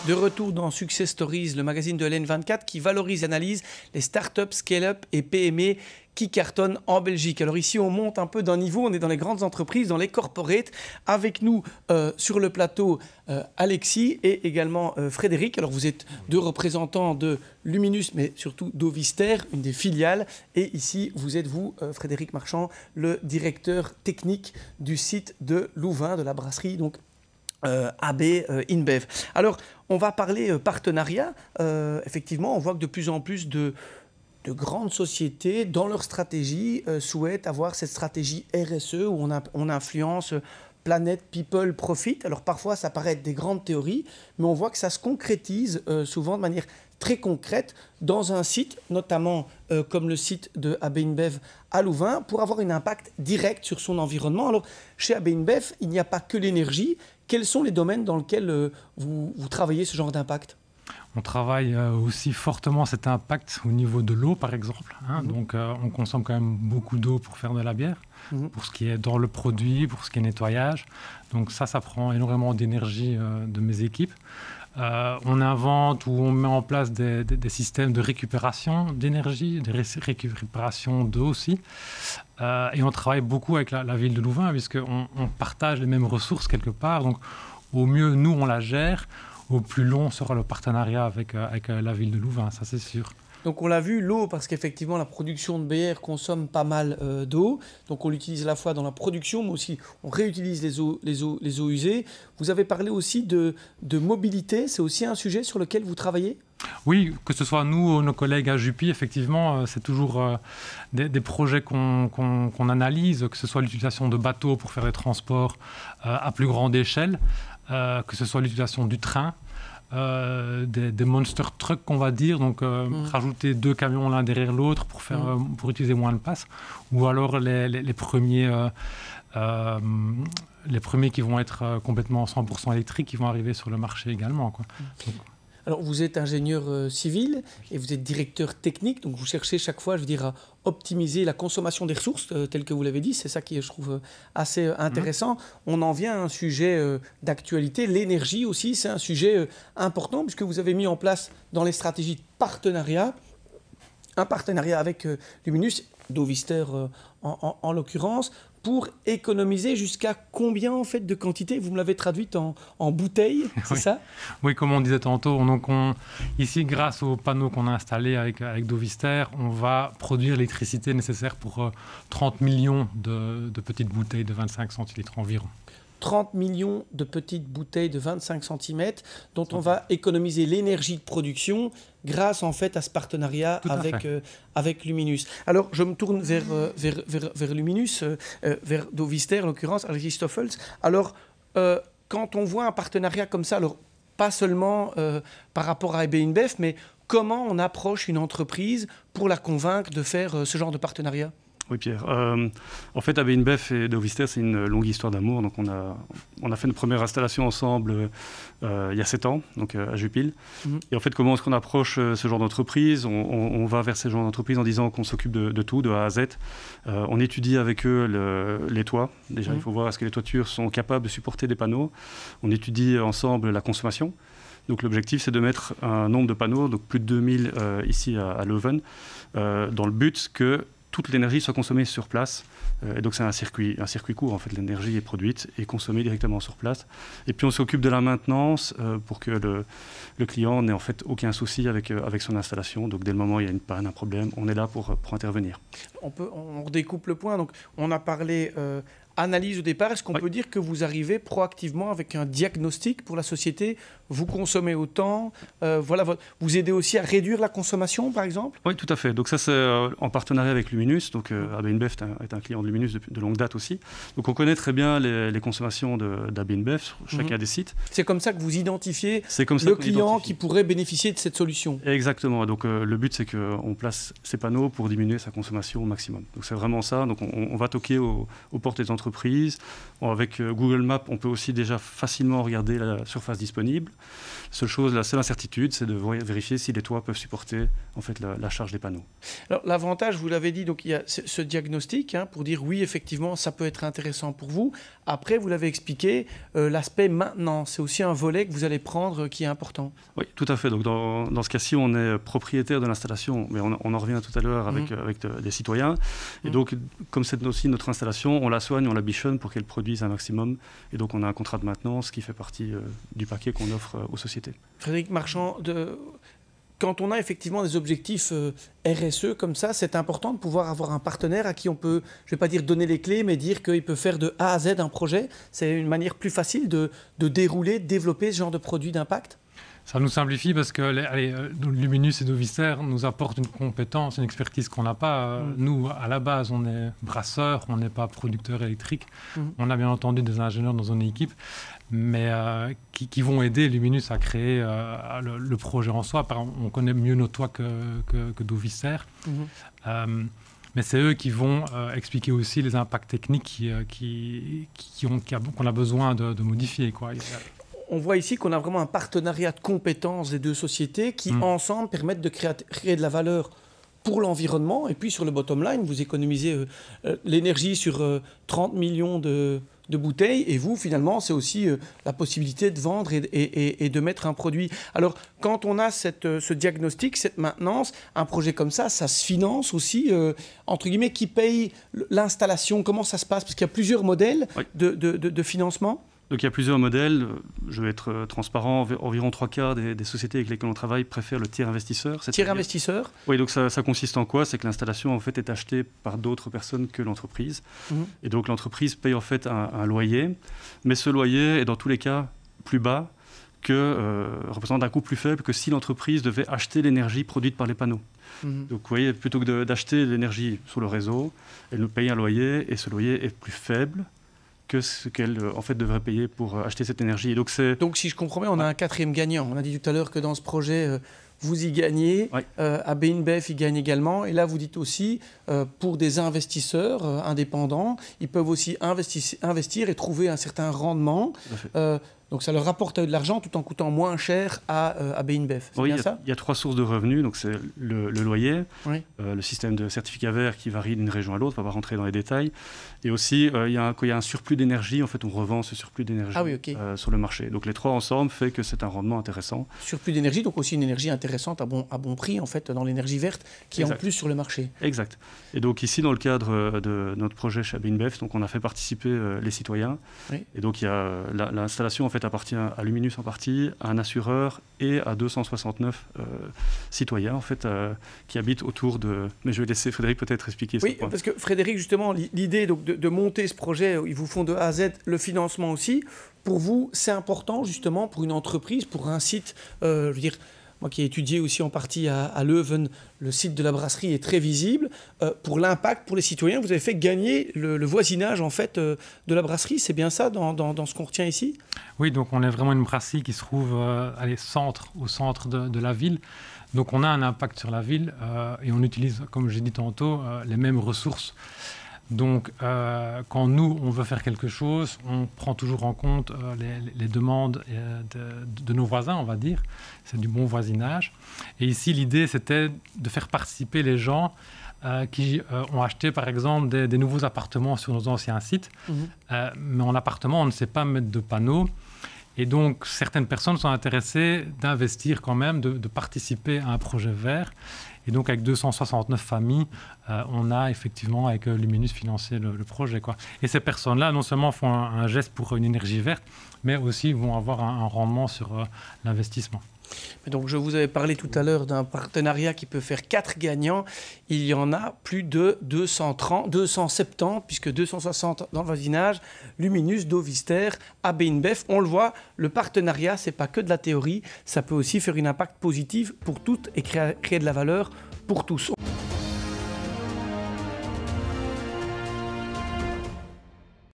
De retour dans Success Stories, le magazine de LN24 qui valorise et analyse les startups, scale-up et PME qui cartonnent en Belgique. Alors ici, on monte un peu d'un niveau, on est dans les grandes entreprises, dans les corporates. Avec nous sur le plateau, Alexis et également Frédéric. Alors vous êtes deux représentants de Luminus, mais surtout d'Ovister, une des filiales. Et ici, vous êtes vous, Frédéric Marchand, le directeur technique du site de Louvain, de la brasserie, donc AB InBev. Alors, on va parler partenariat. Effectivement, on voit que de plus en plus de grandes sociétés, dans leur stratégie, souhaitent avoir cette stratégie RSE où on influence planète, people, profit. Alors parfois, ça paraît être des grandes théories, mais on voit que ça se concrétise souvent de manière très concrète dans un site, notamment comme le site de AB InBev à Louvain, pour avoir un impact direct sur son environnement. Alors, chez AB InBev, il n'y a pas que l'énergie. Quels sont les domaines dans lesquels vous travaillez ce genre d'impact ? On travaille aussi fortement cet impact au niveau de l'eau, par exemple. Donc, on consomme quand même beaucoup d'eau pour faire de la bière, pour ce qui est dans le produit, pour ce qui est nettoyage. Donc ça prend énormément d'énergie de mes équipes. On invente ou on met en place des systèmes de récupération d'énergie, de récupération d'eau aussi. Et on travaille beaucoup avec la ville de Louvain, puisqu'on partage les mêmes ressources quelque part. Donc, au mieux, nous, on la gère. Au plus long sera le partenariat avec la ville de Louvain, ça c'est sûr. Donc on l'a vu, l'eau, parce qu'effectivement la production de bière consomme pas mal d'eau. Donc on l'utilise à la fois dans la production, mais aussi on réutilise les eaux usées. Vous avez parlé aussi de mobilité, c'est aussi un sujet sur lequel vous travaillez ? Oui, que ce soit nous ou nos collègues à Juppy, effectivement, c'est toujours des projets qu'on analyse, que ce soit l'utilisation de bateaux pour faire des transports à plus grande échelle, que ce soit l'utilisation du train, des monster trucks qu'on va dire, donc rajouter 2 camions l'un derrière l'autre pour utiliser moins de place, ou alors les premiers qui vont être complètement 100% électriques qui vont arriver sur le marché également, quoi. Donc, alors, vous êtes ingénieur civil et vous êtes directeur technique, donc vous cherchez chaque fois, je veux dire, à optimiser la consommation des ressources, telles que vous l'avez dit. C'est ça qui est, je trouve, assez intéressant. On en vient à un sujet d'actualité. L'énergie aussi, c'est un sujet important, puisque vous avez mis en place dans les stratégies de partenariat, un partenariat avec Luminus, d'Ovister en l'occurrence, pour économiser jusqu'à combien en fait de quantité ? Vous me l'avez traduite en bouteilles, c'est ça ? Oui, comme on disait tantôt, donc ici, grâce aux panneaux qu'on a installés avec Dovister, on va produire l'électricité nécessaire pour 30 millions de petites bouteilles de 25 centilitres environ. 30 millions de petites bouteilles de 25 cm dont on va économiser l'énergie de production grâce en fait à ce partenariat avec Luminus. Alors je me tourne vers Luminus, vers Dovister en l'occurrence, Alexis Stoffels. Alors quand on voit un partenariat comme ça, alors pas seulement par rapport à AB InBev, mais comment on approche une entreprise pour la convaincre de faire ce genre de partenariat ? Oui, Pierre. En fait, AB InBev et Dovister, c'est une longue histoire d'amour. Donc, on a fait une première installation ensemble il y a 7 ans, donc à Jupil. Et en fait, comment est-ce qu'on approche ce genre d'entreprise ? On va vers ce genre d'entreprise en disant qu'on s'occupe de tout, de A à Z. On étudie avec eux les toits. Déjà, il faut voir est-ce que les toitures sont capables de supporter des panneaux. On étudie ensemble la consommation. Donc l'objectif, c'est de mettre un nombre de panneaux, donc plus de 2000 ici à Leuven, dans le but que toute l'énergie soit consommée sur place. Et donc c'est un circuit court, en fait. L'énergie est produite et consommée directement sur place. Et puis on s'occupe de la maintenance pour que le client n'ait en fait aucun souci avec son installation. Donc dès le moment où il y a une panne, un problème, on est là pour intervenir. On redécoupe le point. Donc on a parlé analyse au départ. Est-ce qu'on peut dire que vous arrivez proactivement avec un diagnostic pour la société ? Vous consommez autant, vous aidez aussi à réduire la consommation, par exemple ? Oui, tout à fait. Donc ça, c'est en partenariat avec Luminus. Donc AB InBev est un client de Luminus de longue date aussi. Donc on connaît très bien les consommations d'AB InBev sur chacun des sites. C'est comme ça que vous identifiez le client qui pourrait bénéficier de cette solution. Exactement. Donc le but, c'est qu'on place ces panneaux pour diminuer sa consommation au maximum. Donc c'est vraiment ça. Donc on va toquer aux portes des entreprises l'entreprise. Avec Google Maps, on peut aussi déjà facilement regarder la surface disponible. La seule incertitude, c'est de vérifier si les toits peuvent supporter en fait, la charge des panneaux. Alors, l'avantage, vous l'avez dit, donc il y a ce diagnostic pour dire oui, effectivement, ça peut être intéressant pour vous. Après, vous l'avez expliqué, l'aspect maintenance, c'est aussi un volet que vous allez prendre qui est important. Oui, tout à fait. Donc, dans ce cas-ci, on est propriétaire de l'installation, mais on en revient tout à l'heure avec des citoyens. Et donc, comme c'est aussi notre installation, on la soigne, on la bichonne pour qu'elle produise un maximum. Et donc, on a un contrat de maintenance qui fait partie du paquet qu'on offre aux sociétés. Frédéric Marchand, quand on a effectivement des objectifs RSE comme ça, c'est important de pouvoir avoir un partenaire à qui on peut, je ne vais pas dire donner les clés, mais dire qu'il peut faire de A à Z un projet. C'est une manière plus facile de dérouler, de développer ce genre de produit d'impact. Ça nous simplifie parce que Luminus et Dovister nous apportent une compétence, une expertise qu'on n'a pas. Nous, à la base, on est brasseurs, on n'est pas producteurs électriques. On a bien entendu des ingénieurs dans une équipe, mais qui vont aider Luminus à créer le projet en soi. On connaît mieux nos toits que Dovister. Mais c'est eux qui vont expliquer aussi les impacts techniques qu'on a besoin de modifier, quoi. On voit ici qu'on a vraiment un partenariat de compétences des deux sociétés qui, ensemble, permettent de créer de la valeur pour l'environnement. Et puis, sur le bottom line, vous économisez l'énergie sur 30 millions de bouteilles. Et vous, finalement, c'est aussi la possibilité de vendre et de mettre un produit. Alors, quand on a ce diagnostic, cette maintenance, un projet comme ça se finance aussi, entre guillemets, qui paye l'installation? Comment ça se passe? Parce qu'il y a plusieurs modèles de financement. Donc il y a plusieurs modèles. Je vais être transparent. Environ 3/4 des sociétés avec lesquelles on travaille préfèrent le tiers investisseur. Tiers investisseur? Oui, donc ça consiste en quoi? C'est que l'installation en fait est achetée par d'autres personnes que l'entreprise. Et donc l'entreprise paye en fait un loyer, mais ce loyer est dans tous les cas plus bas représente un coût plus faible que si l'entreprise devait acheter l'énergie produite par les panneaux. Donc vous voyez, plutôt que d'acheter l'énergie sur le réseau, elle nous paye un loyer et ce loyer est plus faible que ce qu'elle en fait, devrait payer pour acheter cette énergie. Et donc, si je comprends bien, on a un quatrième gagnant. On a dit tout à l'heure que dans ce projet, vous y gagnez. AB InBev y gagne également. Et là, vous dites aussi, pour des investisseurs indépendants, ils peuvent aussi investir et trouver un certain rendement. Donc ça leur rapporte de l'argent tout en coûtant moins cher à AB InBev. Oui, il y a 3 sources de revenus. Donc c'est le loyer, le système de certificat vert qui varie d'une région à l'autre, on ne va pas rentrer dans les détails. Et aussi, quand il y a un surplus d'énergie, en fait, on revend ce surplus d'énergie sur le marché. Donc les 3 ensemble fait que c'est un rendement intéressant. Surplus d'énergie, donc aussi une énergie intéressante à bon prix, en fait, dans l'énergie verte, qui est en plus sur le marché. Exact. Et donc ici, dans le cadre de notre projet chez AB InBev, donc on a fait participer les citoyens. Et donc il y a l'installation en fait appartient à Luminus en partie, à un assureur et à 269 citoyens en fait qui habitent autour de. Mais je vais laisser Frédéric peut-être expliquer. Oui, parce que Frédéric, justement, l'idée donc de monter ce projet, ils vous font de A à Z le financement aussi. Pour vous, c'est important justement pour une entreprise, pour un site, je veux dire. Moi qui ai étudié aussi en partie à Leuven, le site de la brasserie est très visible. Pour l'impact, pour les citoyens, vous avez fait gagner le voisinage en fait, de la brasserie. C'est bien ça dans ce qu'on retient ici? Oui, donc on est vraiment une brasserie qui se trouve au centre de la ville. Donc on a un impact sur la ville et on utilise, comme j'ai dit tantôt, les mêmes ressources. Donc, quand nous, on veut faire quelque chose, on prend toujours en compte les demandes de nos voisins, on va dire. C'est du bon voisinage. Et ici, l'idée, c'était de faire participer les gens qui ont acheté, par exemple, des nouveaux appartements sur nos anciens sites. Mais en appartement, on ne sait pas mettre de panneaux. Et donc, certaines personnes sont intéressées d'investir quand même, de participer à un projet vert. Et donc, avec 269 familles, on a effectivement, avec Luminus, financé le projet, quoi. Et ces personnes-là, non seulement font un geste pour une énergie verte, mais aussi vont avoir un rendement sur l'investissement. Donc, je vous avais parlé tout à l'heure d'un partenariat qui peut faire 4 gagnants. Il y en a plus de 270, puisque 260 dans le voisinage, Luminus, Dovister, AB InBev. On le voit, le partenariat, ce n'est pas que de la théorie, ça peut aussi faire un impact positif pour toutes et créer de la valeur pour tous.